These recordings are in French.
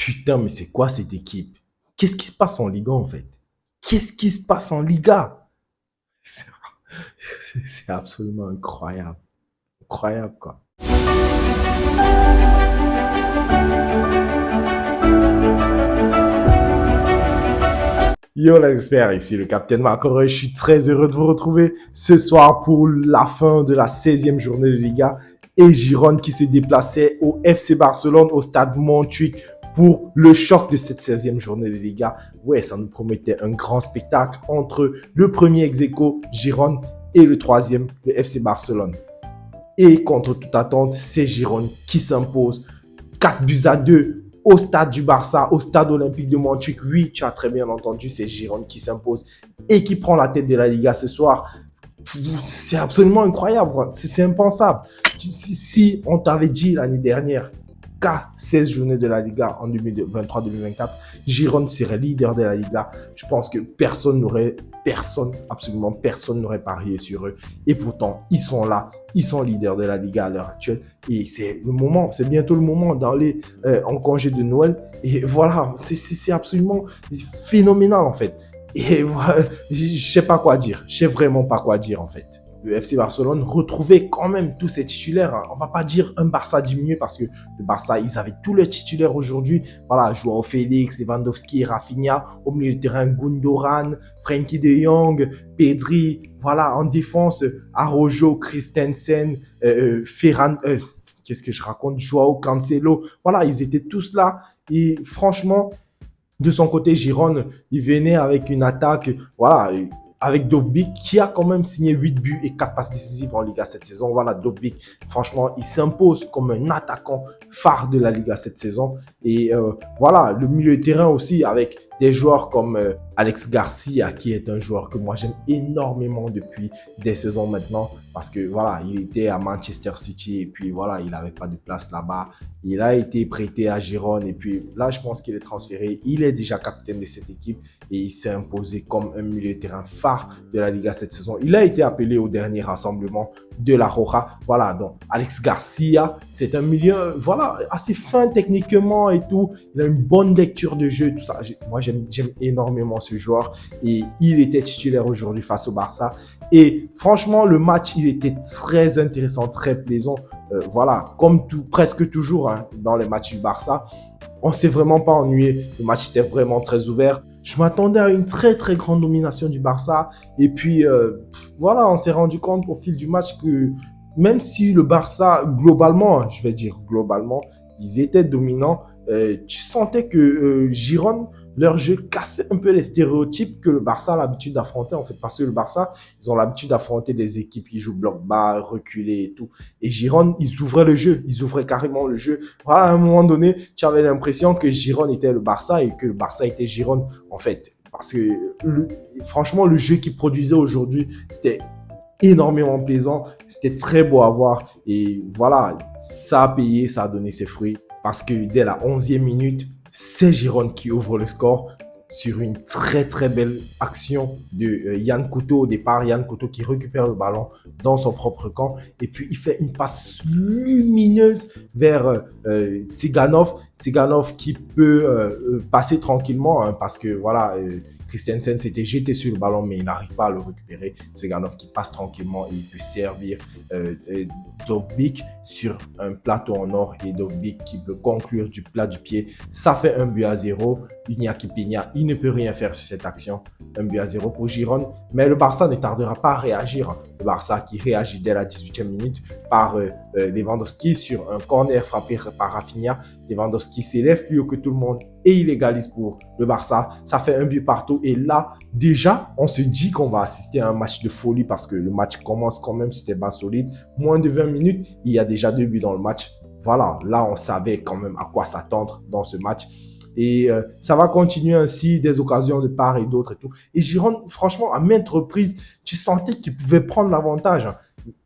Putain, mais c'est quoi cette équipe? Qu'est-ce qui se passe en Liga en fait? Qu'est-ce qui se passe en Liga? C'est c'est absolument incroyable. Incroyable quoi. Yo les experts, ici le capitaine Marc-Aurèle. Je suis très heureux de vous retrouver ce soir pour la fin de la 16e journée de Liga et Girone qui se déplaçait au FC Barcelone au stade Montjuïc pour le choc de cette 16e journée de Liga. Ouais, ça nous promettait un grand spectacle entre le premier ex-aequo Girone et le troisième, le FC Barcelone. Et contre toute attente, c'est Girone qui s'impose 4-2 au stade du Barça, au stade olympique de Montjuïc. Oui, tu as très bien entendu, c'est Girone qui s'impose et qui prend la tête de la Liga ce soir. C'est absolument incroyable, c'est impensable. Si on t'avait dit l'année dernière qu'à 16 journées de la Liga en 2023-2024, Girone serait leader de la Liga, je pense que absolument personne n'aurait parié sur eux. Et pourtant, ils sont là, ils sont leaders de la Liga à l'heure actuelle. Et c'est le moment, c'est bientôt le moment d'aller en congé de Noël. Et voilà, c'est absolument phénoménal en fait. Et voilà, je sais pas quoi dire, je sais vraiment pas quoi dire en fait. Le FC Barcelone retrouvait quand même tous ses titulaires. Hein. On va pas dire un Barça diminué parce que le Barça, ils avaient tous les titulaires aujourd'hui. Voilà, Joao Félix, Lewandowski, Rafinha, au milieu de terrain, Gundogan, Frenkie de Jong, Pedri. Voilà, en défense, Araujo, Christensen, Ferran, qu'est-ce que je raconte, Joao Cancelo. Voilà, ils étaient tous là. Et franchement, de son côté, Girone, il venait avec une attaque, voilà, avec Dovbyk qui a quand même signé 8 buts et 4 passes décisives en Liga cette saison. Voilà, Dovbyk, franchement, il s'impose comme un attaquant phare de la Liga cette saison. Et voilà, le milieu de terrain aussi avec des joueurs comme Alex Garcia, qui est un joueur que moi j'aime énormément depuis des saisons maintenant, parce que voilà, il était à Manchester City et puis voilà, il n'avait pas de place là-bas. Il a été prêté à Girone et puis là, je pense qu'il est transféré. Il est déjà capitaine de cette équipe et il s'est imposé comme un milieu de terrain phare de la Liga cette saison. Il a été appelé au dernier rassemblement de la Roja. Voilà, donc Alex Garcia, c'est un milieu, voilà, assez fin techniquement et tout. Il a une bonne lecture de jeu, tout ça. Moi, j'aime énormément ce joueur et il était titulaire aujourd'hui face au Barça. Et franchement, le match, il était très intéressant, très plaisant. Voilà, comme presque toujours hein, dans les matchs du Barça, on ne s'est vraiment pas ennuyé. Le match était vraiment très ouvert. Je m'attendais à une très très grande domination du Barça. Et puis voilà, on s'est rendu compte au fil du match que même si le Barça, globalement, je vais dire globalement, ils étaient dominants, tu sentais que Girone, leur jeu cassait un peu les stéréotypes que le Barça a l'habitude d'affronter en fait. Parce que le Barça, ils ont l'habitude d'affronter des équipes qui jouent bloc bas, reculé et tout. Et Girone, ils ouvraient le jeu, ils ouvraient carrément le jeu. Voilà, à un moment donné, tu avais l'impression que Girone était le Barça et que le Barça était Girone en fait. Parce que franchement, le jeu qu'ils produisaient aujourd'hui, c'était énormément plaisant. C'était très beau à voir. Et voilà, ça a payé, ça a donné ses fruits. Parce que dès la 11e minute, c'est Girone qui ouvre le score sur une très très belle action de Yann Couto au départ. Yann Couto qui récupère le ballon dans son propre camp et puis il fait une passe lumineuse vers Tsiganov. Tsiganov qui peut passer tranquillement hein, parce que voilà, Christensen s'était jeté sur le ballon mais il n'arrive pas à le récupérer. Tsiganov qui passe tranquillement et il peut servir Dovbyk sur un plateau en or et Dovbyk qui peut conclure du plat du pied. Ça fait 1-0. Iñaki Peña, il ne peut rien faire sur cette action. 1-0 pour Girone. Mais le Barça ne tardera pas à réagir. Le Barça qui réagit dès la 18e minute par Lewandowski sur un corner frappé par Rafinha. Lewandowski s'élève plus haut que tout le monde et il égalise pour le Barça. Ça fait un but partout. Et là, déjà, on se dit qu'on va assister à un match de folie parce que le match commence quand même sur des bases solides. Moins de 20 minutes, il y a déjà 2 buts dans le match. Voilà, là, on savait quand même à quoi s'attendre dans ce match. Et ça va continuer ainsi, des occasions de part et d'autre et tout. Et Girone, franchement, à maintes reprises, tu sentais qu'il pouvait prendre l'avantage. Hein.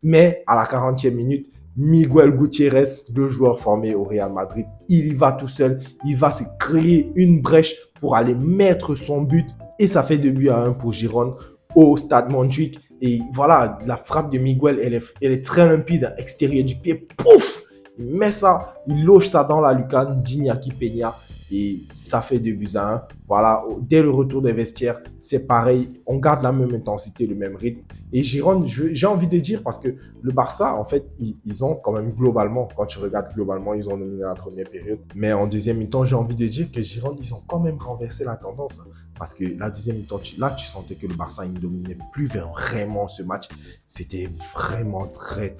Mais à la 40e minute, Miguel Gutiérrez, le joueur formé au Real Madrid, il y va tout seul. Il va se créer une brèche pour aller mettre son but. Et ça fait 2-1 pour Girone au stade Montjuïc. Et voilà, la frappe de Miguel, elle est très limpide, extérieur du pied. Pouf! Il met ça, il loge ça dans la lucarne d'Iñaki Peña. et ça fait 2-1. Voilà, dès le retour des vestiaires, c'est pareil. On garde la même intensité, le même rythme. Et Giron, j'ai envie de dire, parce que le Barça, en fait, ils ont quand même globalement, quand tu regardes globalement, ils ont dominé la première période. Mais en deuxième mi-temps, j'ai envie de dire que Giron, ils ont quand même renversé la tendance. Parce que la deuxième mi-temps, là, tu sentais que le Barça, il ne dominait plus vraiment ce match. C'était vraiment très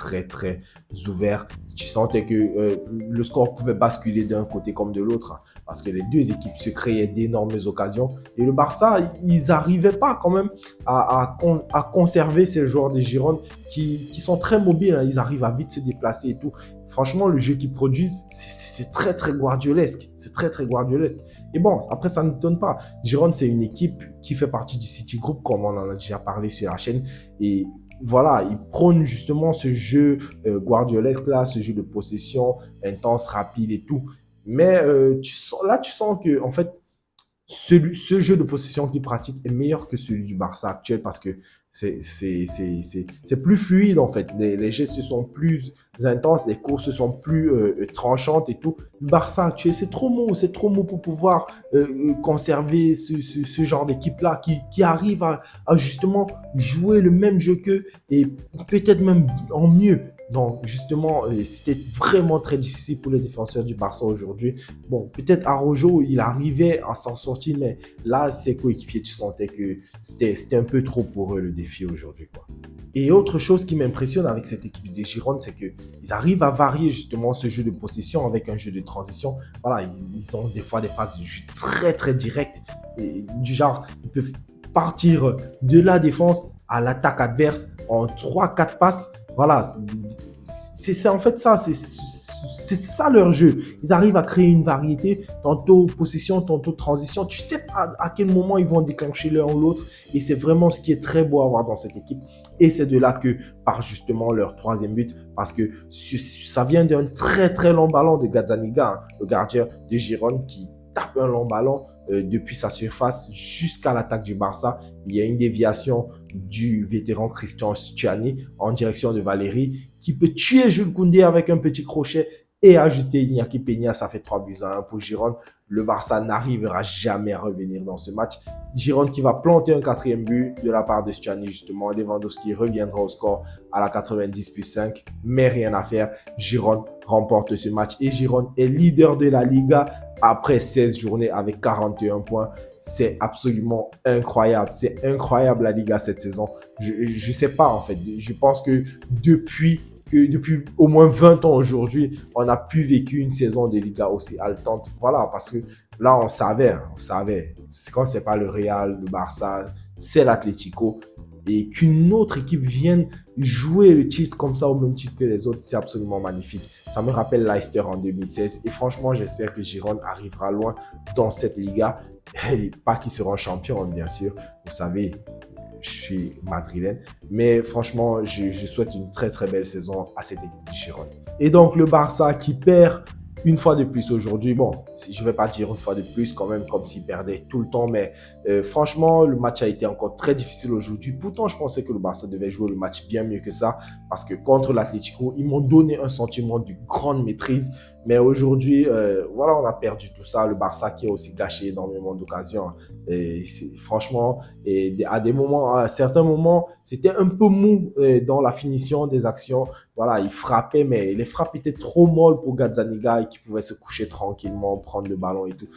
ouvert. Tu sentais que le score pouvait basculer d'un côté comme de l'autre. Parce que les deux équipes se créaient d'énormes occasions. Et le Barça, ils n'arrivaient pas quand même à conserver ces joueurs de Gironde qui sont très mobiles. Ils arrivent à vite se déplacer et tout. Franchement, le jeu qu'ils produisent, c'est très guardiolesque. C'est très guardiolesque. Et bon, après, ça ne donne pas. Gironde, c'est une équipe qui fait partie du City Group, comme on en a déjà parlé sur la chaîne. Et voilà, ils prônent justement ce jeu guardiolesque là, ce jeu de possession intense, rapide et tout. Mais tu sens que en fait, ce jeu de possession qu'il pratique est meilleur que celui du Barça actuel parce que c'est plus fluide en fait. Les gestes sont plus intenses, les courses sont plus tranchantes et tout. Le Barça actuel, c'est trop mou pour pouvoir conserver ce genre d'équipe-là qui arrive à justement jouer le même jeu qu'eux et peut-être même en mieux. Donc, justement, c'était vraiment très difficile pour les défenseurs du Barça aujourd'hui. Bon, peut-être Araujo, il arrivait à s'en sortir, mais là, ses coéquipiers, tu sentais que c'était un peu trop pour eux le défi aujourd'hui, quoi. Et autre chose qui m'impressionne avec cette équipe des Gironde, c'est qu'ils arrivent à varier justement ce jeu de possession avec un jeu de transition. Voilà, ils ont des fois des phases de jeu très directes, du genre, ils peuvent partir de la défense à l'attaque adverse en 3-4 passes. Voilà, c'est en fait ça, c'est ça leur jeu. Ils arrivent à créer une variété, tantôt possession, tantôt transition. Tu sais pas à quel moment ils vont déclencher l'un ou l'autre. Et c'est vraiment ce qui est très beau à voir dans cette équipe. Et c'est de là que part justement leur troisième but. Parce que ça vient d'un très long ballon de Gazzaniga, hein, le gardien de Girone, qui tape un long ballon depuis sa surface jusqu'à l'attaque du Barça. Il y a une déviation du vétéran Christian Stuani en direction de Valérie qui peut tuer Jules Koundé avec un petit crochet et ajuster Iñaki Peña. Ça fait 3-1 pour Gironde. Le Barça n'arrivera jamais à revenir dans ce match. Gironde qui va planter un quatrième but de la part de Stuani justement. Lewandowski reviendra au score à la 90+5, mais rien à faire. Gironde remporte ce match et Gironde est leader de la Liga après 16 journées avec 41 points. C'est absolument incroyable. C'est incroyable la Liga cette saison. Je sais pas en fait. Je pense que depuis au moins 20 ans aujourd'hui, on a pu vécu une saison de Liga aussi haletante. Voilà, parce que là, on savait. Quand c'est pas le Real, le Barça, c'est l'Atlético. Et qu'une autre équipe vienne jouer le titre comme ça au même titre que les autres, c'est absolument magnifique. Ça me rappelle Leicester en 2016. Et franchement, j'espère que Girone arrivera loin dans cette Liga. Et pas qu'ils seront champions, bien sûr. Vous savez, je suis madrilène. Mais franchement, je souhaite une très belle saison à cette équipe de Girone. Et donc, le Barça qui perd une fois de plus aujourd'hui. Bon, je ne vais pas dire une fois de plus quand même comme s'il perdait tout le temps, mais franchement, le match a été encore très difficile aujourd'hui. Pourtant, je pensais que le Barça devait jouer le match bien mieux que ça parce que contre l'Atlético, ils m'ont donné un sentiment de grande maîtrise. Mais aujourd'hui, voilà, on a perdu tout ça. Le Barça qui a aussi gâché énormément d'occasions. Et franchement, à certains moments, c'était un peu mou dans la finition des actions. Voilà, il frappait, mais les frappes étaient trop molles pour Gazzaniga et qui pouvait se coucher tranquillement, prendre le ballon et tout.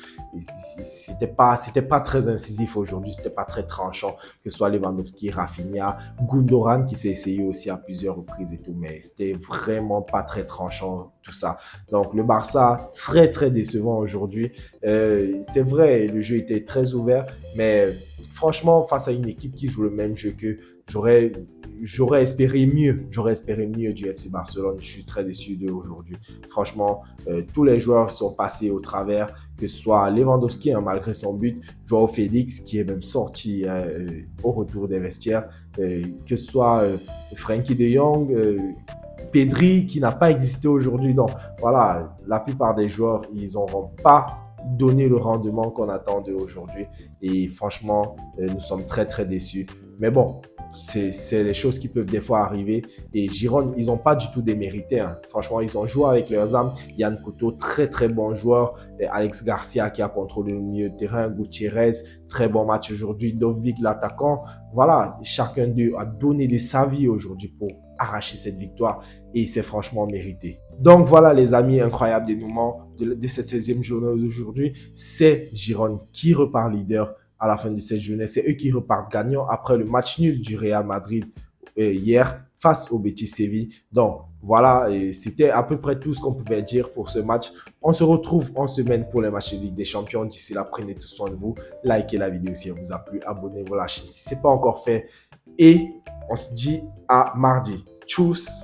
C'était pas très incisif aujourd'hui, c'était pas très tranchant, que ce soit Lewandowski, Rafinha, Gundogan qui s'est essayé aussi à plusieurs reprises et tout, mais c'était vraiment pas très tranchant tout ça. Donc le Barça, très décevant aujourd'hui. C'est vrai, le jeu était très ouvert, mais franchement, face à une équipe qui joue le même jeu que j'aurais espéré mieux. J'aurais espéré mieux du FC Barcelone. Je suis très déçu d'eux aujourd'hui. Franchement, tous les joueurs sont passés au travers, que ce soit Lewandowski, hein, malgré son but, Joao Félix, qui est même sorti au retour des vestiaires, que ce soit Frenkie de Jong, Pedri, qui n'a pas existé aujourd'hui. Donc, voilà, la plupart des joueurs, ils n'auront pas donné le rendement qu'on attend d'eux aujourd'hui. Et franchement, nous sommes très déçus. Mais bon, c'est les choses qui peuvent des fois arriver. Et Giron, ils n'ont pas du tout démérité. Hein. Franchement, ils ont joué avec leurs armes. Yann Couto, très très bon joueur. Et Alex Garcia qui a contrôlé le milieu de terrain. Gutiérrez, très bon match aujourd'hui. Dovbyk, l'attaquant. Voilà, chacun d'eux a donné de sa vie aujourd'hui pour arracher cette victoire. Et c'est franchement mérité. Donc voilà les amis, incroyable dénouement de cette 16e journée d'aujourd'hui. C'est Giron qui repart leader à la fin de cette journée. C'est eux qui repartent gagnants après le match nul du Real Madrid hier face au Betis Séville. Donc voilà, c'était à peu près tout ce qu'on pouvait dire pour ce match. On se retrouve en semaine pour les matchs de Ligue des Champions. D'ici là, prenez tout soin de vous. Likez la vidéo si elle vous a plu. Abonnez-vous à la chaîne si ce n'est pas encore fait. Et on se dit à mardi. Tchuss!